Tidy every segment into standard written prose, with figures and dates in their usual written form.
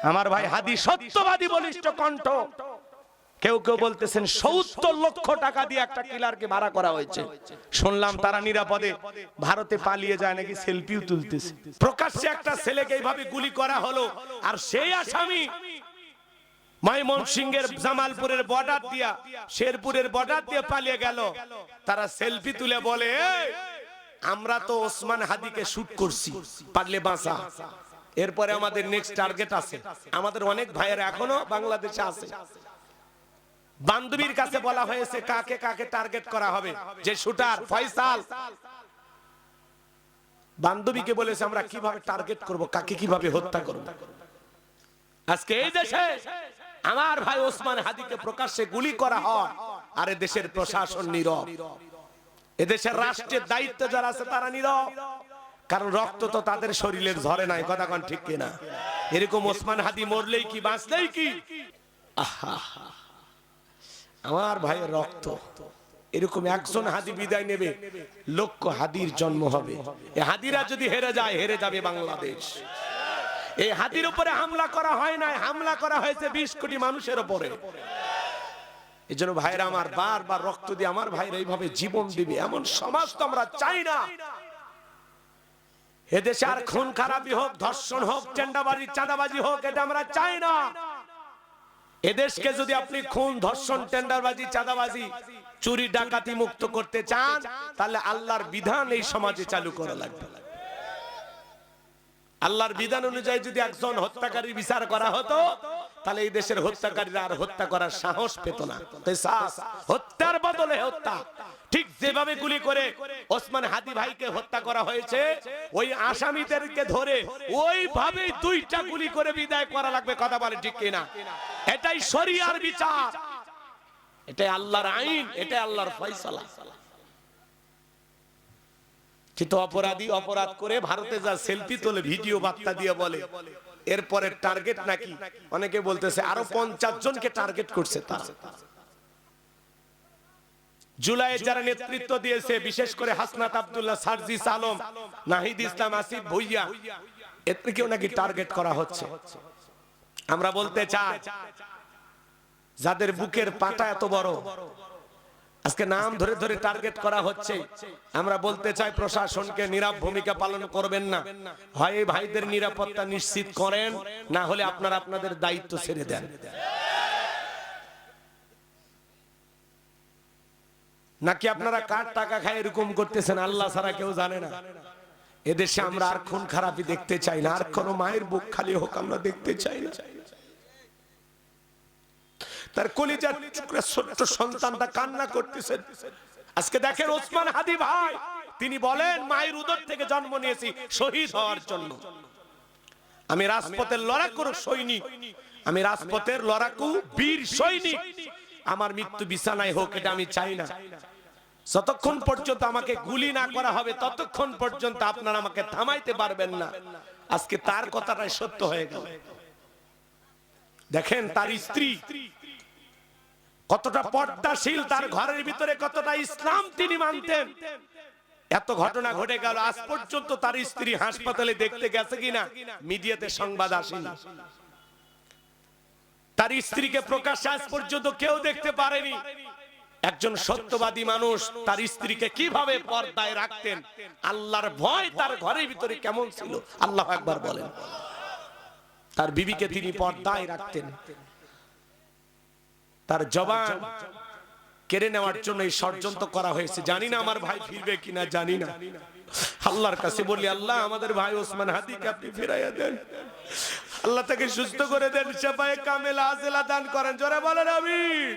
আমার ভাই হাদি সত্যবাদী বলিষ্ঠ কণ্ঠ। কেউ কেউ বলতেছেন ৭০ লক্ষ টাকা দিয়ে একটা কিলারকে ভাড়া করা হয়েছে। শুনলাম তারা নিরাপদে ভারতে পালিয়ে যায় নাকি, সেলফিও তুলতেছে। প্রকাশ্যে একটা ছেলেকে এইভাবে গুলি করা হলো, আর সেই আসামি ময়মনসিংহের জামালপুরের বর্ডার দিয়া, শেরপুরের বর্ডার দিয়ে পালিয়ে গেল। তারা সেলফি তুলে বলে, আমরা তো ওসমান হাদিকে শুট করছি, পারলে বাঁচা। এরপরে আমাদের নেক্সট টার্গেট আছে। আমাদের অনেক ভাইয়েরা এখনো বাংলাদেশে আছে। বান্ধবীর কাছে বলা হয়েছে কাকে কাকে টার্গেট করা হবে। যে শুটার ফয়সাল, বান্ধবীকে বলেছে আমরা কিভাবে টার্গেট করব, কাকে কিভাবে হত্যা করব। আজকে এই দেশে আমার ভাই ওসমান হাদিকে প্রকাশ্যে গুলি করা হয়, আর এই দেশের প্রশাসন নীরব। এদেশের রাষ্ট্রের দায়িত্ব যারা আছে তারা নীরব, কারণ রক্ত তো তাদের শরীরের ঝরে নাই। কথা কোন ঠিক কিনা? এরকম ওসমান হাদি মরলেই কি বাঁচলেই কি? আমার ভাইয়ের রক্ত, এরকম একজন হাদি বিদায় নেবে, লক্ষ হাদির জন্ম হবে। এই হাদিরা যদি হেরে যায়, হেরে যাবে বাংলাদেশ। এই হাদির উপরে হামলা করা হয় নাই, হামলা করা হয়েছে 20 কোটি মানুষের উপরে। এই জন্য ভাইরা আমার, বারবার রক্ত দিয়ে আমার ভাইরা এইভাবে জীবন দিবে এমন সমাজ তো আমরা চাই না। এদেশে আর খুন খারাপি হোক, ধর্ষণ হোক, টেন্ডাবাজি চাঁদাবাজি হোক, এটা আমরা চাই না। এদেশকে যদি আপনি খুন, ধর্ষণ, টেন্ডারবাজি, চাঁদাবাজি, চুরি ডাকাতি মুক্ত করতে চান, তাহলে আল্লাহর বিধান এই সমাজে চালু করা লাগবে। আল্লাহর বিধান অনুযায়ী যদি একজন হত্যাকারীর বিচার করা হতো, তাহলে এই দেশের হত্যাকারীরা আর হত্যা করার সাহস পেত না। হত্যার বদলে হত্যা। ঠিক যেভাবে গুলি করে ওসমান হাদি ভাইকে হত্যা করা হয়েছে, ওই আসামিদেরকে ধরে ওইভাবে 2টা গুলি করে বিদায় করা লাগবে। কথা বলে ঠিক কিনা? এটাই শরিয়ার বিচার, এটাই আল্লাহর আইন, এটাই আল্লাহর ফয়সালা। কিন্তু অপরাধী অপরাধ করে ভারতে যা সেলফি তোলে, ভিডিও বার্তা দিয়ে বলে এরপরে টার্গেট নাকি, অনেকে বলতেছে আরো 50 জনকে টার্গেট করছে তারা। জুলাইয়ে যারা নেতৃত্ব দিয়েছে, বিশেষ করে হাসনাত আব্দুল্লাহ, সার্জিস আলম, নাহিদ ইসলাম, আসিফ ভুইয়া, এদেরকেও নাকি টার্গেট করা হচ্ছে। আমরা বলতে চাই, যাদের বুকের পাটা এত বড়, আজকে নাম ধরে ধরে টার্গেট করা হচ্ছে, আমরা বলতে চাই প্রশাসনকে নীরব ভূমিকা পালন করবেন না। হয় ভাইদের নিরাপত্তা নিশ্চিত করেন, না হলে আপনারা আপনাদের দায়িত্ব ছেড়ে দেন। নাকি আপনারা কার টাকা খায় এরকম করতেছেন, আল্লাহ ছাড়া কেউ জানে না। এদেশে আমরা আর খুন খারাপি দেখতে চাই না, আর কোন মায়ের বুক খালি হোক আমরা দেখতে চাই না। তার কলিজার টুকরা ছোট্ট সন্তানটা কান্না করতেছে। আজকে দেখেন ওসমান হাদি ভাই, তিনি বলেন মায়ের উদর থেকে জন্ম নিয়েছি শহীদ হওয়ার জন্য। আমি রাজপথের লড়াকু সৈনিক, আমি রাজপথের লড়াকু বীর সৈনিক। আমার মৃত্যু বিছানায় হোক, এটা আমি চাই না। যতক্ষণ পর্যন্ত আমাকে গুলি না করা হবে, ততক্ষণ পর্যন্ত আপনারা আমাকে থামাইতে পারবেন না। আজকে তার কথাটাই সত্য হয়ে গেল। দেখেন তার স্ত্রী কতটা পর্দাশীল, তার ঘরের ভিতরে কতটা ইসলাম তিনি মানতেন। এত ঘটনা ঘটে গেল, আজ পর্যন্ত তার স্ত্রী হাসপাতালে দেখতে গেছে কিনা মিডিয়াতে সংবাদ আসেনি। তার স্ত্রীকে প্রকাশ্যে আজ পর্যন্ত কেউ দেখতে পারেনি। একজন সত্যবাদী মানুষ তার স্ত্রীকে কিভাবে পর্দায় রাখতেন, আল্লাহর ভয় তার ঘরের ভিতরে কেমন ছিল, আল্লাহু আকবার বলেন। তার বিবিকে তিনি পর্দায় রাখতেন। তার জবান কেড়ে নেওয়ার জন্য এই ষড়যন্ত্র করা হয়েছে। জানি না আমার ভাই ফিরবে কিনা, জানি না। আল্লাহর কাছে বলি, আল্লাহ আমাদের ভাই ওসমান হাদিকে আপনি ফিরাইয়া দেন, আল্লাহ তাকে সুস্থ করে দেন, শাফায়ে কামেলা আজেলা দান করেন। জোরে বলেন আমিন।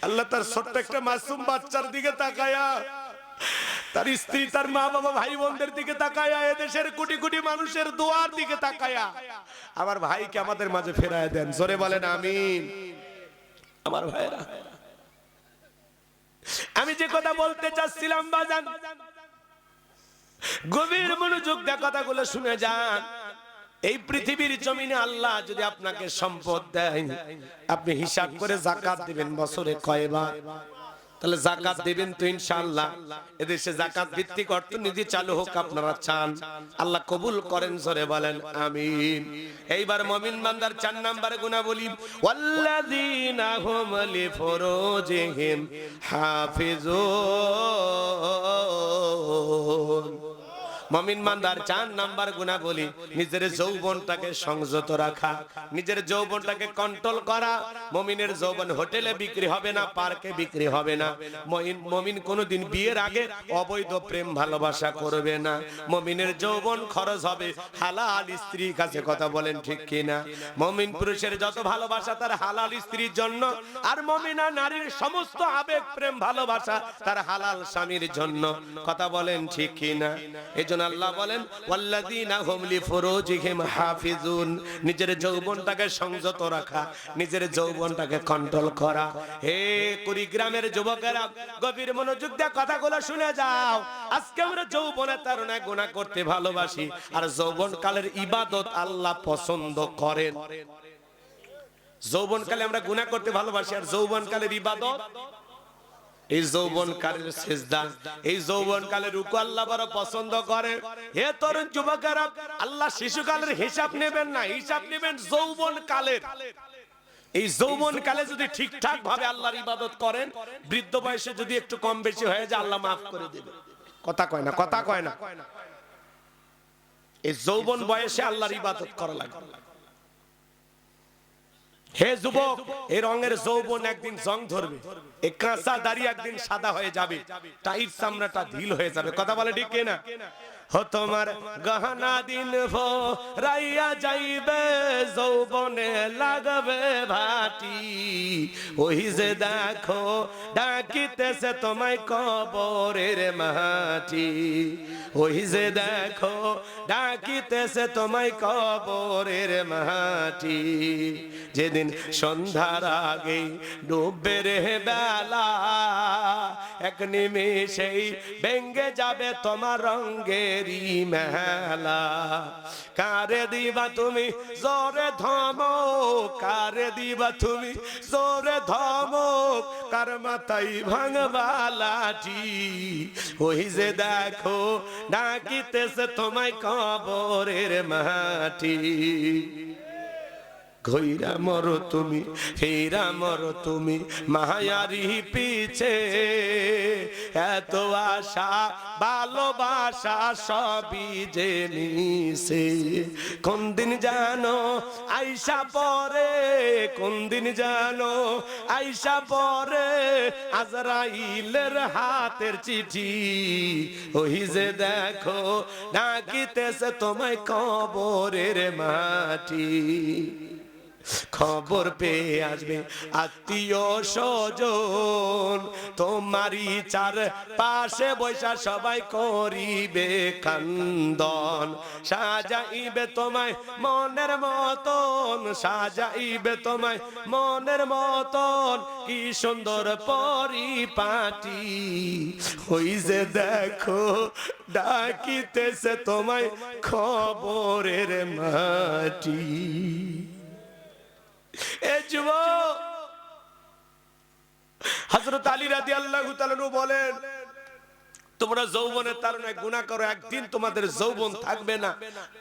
আল্লাহ তার ছোট্ট একটা মাসুম বাচ্চার দিকে তাকায়া, তার স্ত্রী, তার মা বাবা, ভাই বোনদের দিকে তাকায়া, এদেশের কোটি কোটি মানুষের দোয়ার দিকে তাকায়া আমার ভাইকে আমাদের মাঝে ফেরায় দেন। জোরে বলেন আমিন। আমার ভাইরা, আমি যে কথা বলতে চাচ্ছিলাম বাজান, গভীর মনোযোগ দিয়ে কথাগুলো শুনে যান। এই পৃথিবীর জমিনে আল্লাহ যদি আপনাকে সম্পদ দেয়, আপনি হিসাব করে যাকাত দিবেন বছরে কয়বার। তাহলে জাকাত দিবেন তো ইনশাআল্লাহ। এদেশে জাকাত ভিত্তিক অর্থনীতি চালু হোক আপনারা চান, আল্লাহ কবুল করেন, জোরে বলেন আমিন। এইবার মুমিন বান্দার 4 নম্বরে গুণাবলী, ওয়াল্লাযীনা হুম লিফুরুজিহিম হাফিজুন। মুমিন বান্দার 4 নাম্বার গুণাবলী, নিজের যৌবনটাকে সংযত রাখা, নিজের যৌবনটাকে কন্ট্রোল করা। মুমিনের যৌবন হোটেলে বিক্রি হবে না, পার্কে বিক্রি হবে না। মুমিন কোনোদিন বিয়ের আগে অবৈধ প্রেম ভালোবাসা করবে না। মুমিনের যৌবন খরচ হবে হালাল স্ত্রীর কাছে, কথা বলেন ঠিক কিনা? মুমিন পুরুষের যত ভালোবাসা তার হালাল স্ত্রীর জন্য, আর মুমিনা নারীর সমস্ত আবেগ প্রেম ভালোবাসা তার হালাল স্বামীর জন্য, কথা বলেন ঠিক কিনা? এজন্য আল্লাহ বলেন ওয়াল্লাযীনা হুম লিফুরুজিহিম হাফিজুন, নিজের যৌবনটাকে সংযত রাখা, নিজের যৌবনটাকে কন্ট্রোল করা। হে কুড়িগ্রামের যুবকেরা, গভীর মনোযোগ দিয়ে কথাগুলো শুনে যাও। আজকে আমরা যৌবনের তারুণ্যে গুনাহ করতে ভালোবাসি, আর যৌবনকালের ইবাদত আল্লাহ পছন্দ করেন। যৌবনকালে আমরা গুনাহ করতে ভালোবাসি, আর যৌবনকালের ইবাদত, এই যৌবনকালের সিজদা, এই যৌবনকালের রুকু আল্লাহ বড় পছন্দ করে। হে তরুণ যুবকেরা, আল্লাহ শিশুকালের হিসাব নেবেন না, হিসাব নেবেন যৌবনকালের। এই যৌবনকালে যদি ঠিকঠাক ভাবে আল্লাহর ইবাদত করেন, বৃদ্ধ বয়সে যদি একটু কম বেশি হয়ে যায় আল্লাহ মাফ করে দেবে। কথা কয় না, কথা কয় না। এই যৌবন বয়সে আল্লাহর ইবাদত করা লাগে। হে যুবক, এই রঙের যৌবন একদিন জং ধরবে, এই কাঁচা দাড়ি একদিন সাদা হয়ে যাবে, টাইট চামড়াটা ঢিল হয়ে যাবে, কথা বলে ঠিক কিনা? হো তোমার গহনা দিন রাইয়া যাইবে, যৌবনে লাগবে ভাটি, ওই যে দেখো ডাকিতেছে তোমায় কবরের মাটি, ওই যে দেখো ডাকিতেছে তোমায় কবরের মাটি, যেদিন সন্ধ্যার আগে ডুববে রে বেলা, এক নিমেষেই ভেঙ্গে যাবে তোমার রঙেরই মেলা। কারে দিবা তুমি জোরে ধমক, কারে দিবা তুমি জোরে ধমক, কার মাথায় ভাঙবা লাঠি, ওই যে দেখো ডাকিতেছে তোমায় কবরের মাটি। ঘইরা মরো তুমি, ফেরা মরো তুমি মায়ারি পিছে, এত আশা ভালোবাসা সবই যে মিশে, কোন দিন জানো আইসা পরে, কোন দিন জানো আইসা পরে আজরাইলের হাতের চিঠি, ওই যে দেখো ডাকিতেছে তোমায় কবরের মাটি। খবর পেয়ে আসবে আত্মীয় স্বজন, তোমারই চার পাশে বৈশা সবাই করিবে কান্দন, সাজাইবে তোমায় মনের মতন, সাজাইবে তোমায় মনের মতন, কি সুন্দর পরিপাটি, ওই যে দেখো ডাকিতেছে তোমায় খবরের মাটি। হযরত আলী রাদিয়াল্লাহু তাআলা বলেন, তোমরা যৌবনের তারুণ্যে গুনাহ করো, একদিন তোমাদের যৌবন থাকবে না,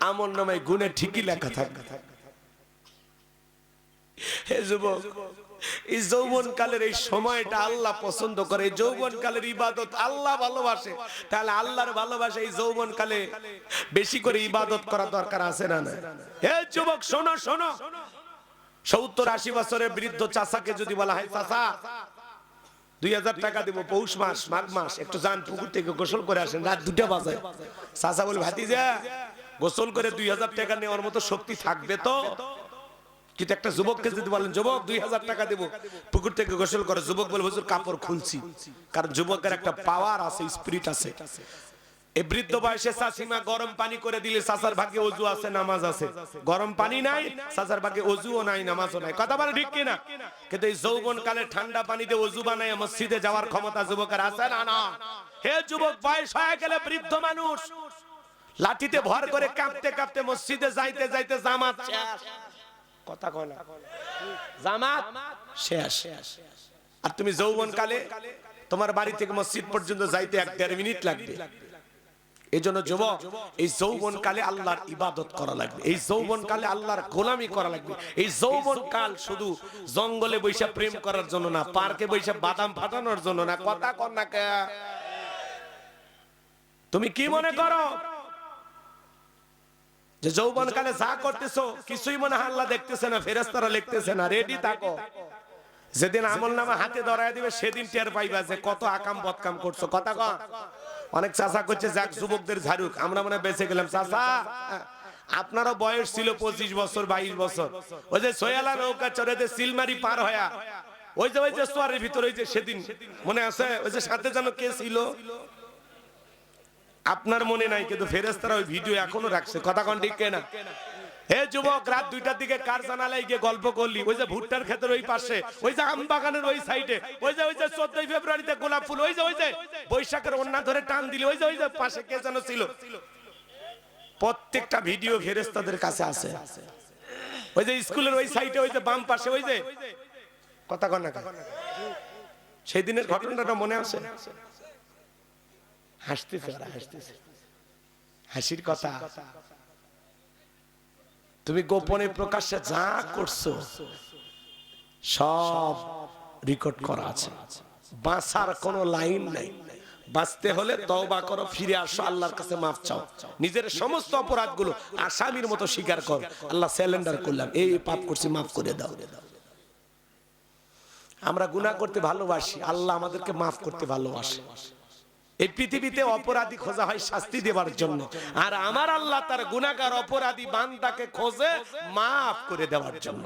আমলনামায় গুনাহ ঠিকই লেখা থাকবে। হে যুবক, এই যৌবন কালের এই সময়টা আল্লাহ পছন্দ করে, এই যৌবন কালের ইবাদত আল্লাহ ভালোবাসে। তাহলে আল্লাহর ভালোবাসা এই যৌবন কালে বেশি করে ইবাদত করা দরকার আছে না? হে যুবক শোনো, শোনো, 70-80 বছরের বৃদ্ধ চাচাকে যদি বলা হয়, চাচা 2000 টাকা দেবো, পৌষ মাস মাঘ মাস, একটু যান পুকুর থেকে গোসল করে আসেন, রাত 2টা বাজে। চাচা বলে, ভাতিজা গোসল করে 2000 টাকা নেওয়ার মতো শক্তি থাকবে তো? কিন্তু একটা যুবককে যদি বলেন, যুবক 2000 টাকা দেবো, পুকুর থেকে গোসল করে, যুবক বলে, হুজুর কাপড় খুলছি। কারণ যুবকের একটা পাওয়ার আছে, স্পিরিট আছে। এই বৃদ্ধ বয়সে চাচিমা গরম পানি করে দিলে চাচার ভাগ্যে ওযু আছে, নামাজ আছে। গরম পানি নাই, চাচার ভাগ্যে ওযুও নাই, নামাজও নাই, কথা বলে ঠিক কিনা? কিন্তু এই যৌবন কালে ঠান্ডা পানি দিয়ে ওযু বানায় মসজিদে যাওয়ার ক্ষমতা যুবকের আছে না? না। হে যুবক, বয়স হয়ে গেলে বৃদ্ধ মানুষ লাঠিতে ভর করে কাঁপতে কাঁপতে মসজিদে যাইতে যাইতে জামাত শেষ, কথা কয় না, জামাত শেষ। আর তুমি যৌবন কালে তোমার বাড়ি থেকে মসজিদ পর্যন্ত যাইতে 1-1.5 মিনিট লাগবে। এই জন্য যুবক, এই যৌবন কালে আল্লাহর ইবাদত করা লাগবে, এই যৌবন কালে আল্লাহর গোলামি করা লাগবে। এই যৌবন কাল শুধু জঙ্গলে বৈশা প্রেম করার জন্য না, পার্কে বৈশা বাদাম ফাটানোর জন্য না। কথা কর না কে? তুমি কি মনে করো যে যৌবন কালে যা করতেছো কিছুই মনে হয় আল্লাহ দেখতেছে না, ফেরেশতারা লিখতেছে না? রেডি থাকো, যেদিন আমলনামা হাতে ধরায় দিবে সেদিন টের পাইবা যে কত আকাম বদকাম করছো। কথা কর। অনেক চাচা করছে যাক যুবকদের ঝাড়ুক, আমরা মনে বেঁচে গেলাম। চাচা আপনারও বয়স ছিল 25 বছর 22 বছর, ওই যে সোয়ালা নৌকা চড়ে যে সিলমারি পার হয়া ওই যে সোয়ারের ভিতরে ওই যে সেদিন মনে আছে, ওই যে সাথে যেন কে ছিল আপনার মনে নাই, কিন্তু ফেরেশতারা ওই ভিডিও এখনো রাখছে। কথা কোন ঠিক না? হে যুবক, রাত 2টার দিকে কার জানালায় গিয়ে গল্প করলি, ওই যে ভুট্টার ক্ষেতের ওই পাশে, ওই যে আম বাগানের ওই সাইডে, ওই যে 14 ফেব্রুয়ারিতে গোলাপ ফুল, ওই যে বৈশাখের ওন্না ধরে টান দিলি, ওই যে পাশে কে যেন ছিল। প্রত্যেকটা ভিডিও ফেরেশতাদের কাছে আছে। ওই যে স্কুলের ওই সাইডে, ওই যে বাম পাশে, ওই যে কথা কন না, সেই দিনের ঘটনাটা মনে আছে? হাসতেছে, হাসতেছে, হাসির কথা। তুমি গোপনে প্রকাশ্যে যা করছো সব রেকর্ড করা আছে, বাঁচার কোনো লাইন নাই। বাঁচতে হলে তওবা করো, ফিরে আসো, আল্লাহর কাছে মাফ চাও, নিজের সমস্ত অপরাধগুলো আসামির মতো স্বীকার কর। আল্লাহ স্যালেন্ডার করলাম, এই পাপ করছি, মাফ করে দাও। আমরা গুনাহ করতে ভালোবাসি, আল্লাহ আমাদেরকে মাফ করতে ভালোবাসে। এই পৃথিবীতে অপরাধী খোঁজা হয় শাস্তি দেওয়ার জন্য, আর আমার আল্লাহ তার গুনাহগার অপরাধী বান্দাকে খোঁজে মাফ করে দেওয়ার জন্য।